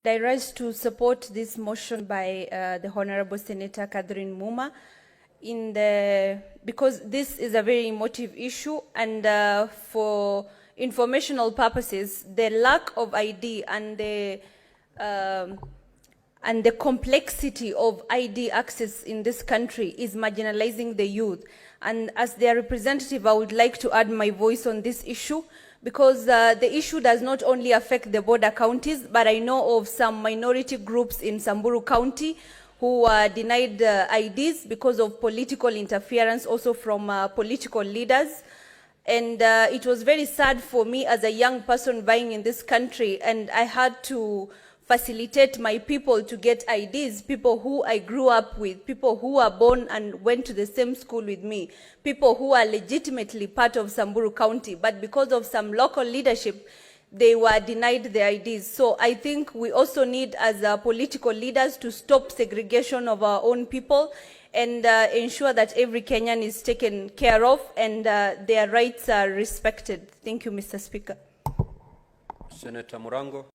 I rise to support this motion by the Honorable Senator Catherine Muma because this is a very emotive issue, and for informational purposes, the lack of ID and the complexity of ID access in this country is marginalizing the youth. And as their representative, I would like to add my voice on this issue, because the issue does not only affect the border counties, but I know of some minority groups in Samburu County who are denied IDs because of political interference, also from political leaders. And it was very sad for me as a young person buying in this country, and I had to facilitate my people to get IDs, people who I grew up with, people who are born and went to the same school with me, people who are legitimately part of Samburu County, but because of some local leadership, they were denied the IDs. So I think we also need, as political leaders, to stop segregation of our own people and ensure that every Kenyan is taken care of and their rights are respected. Thank you, Mr. Speaker. Senator Murango.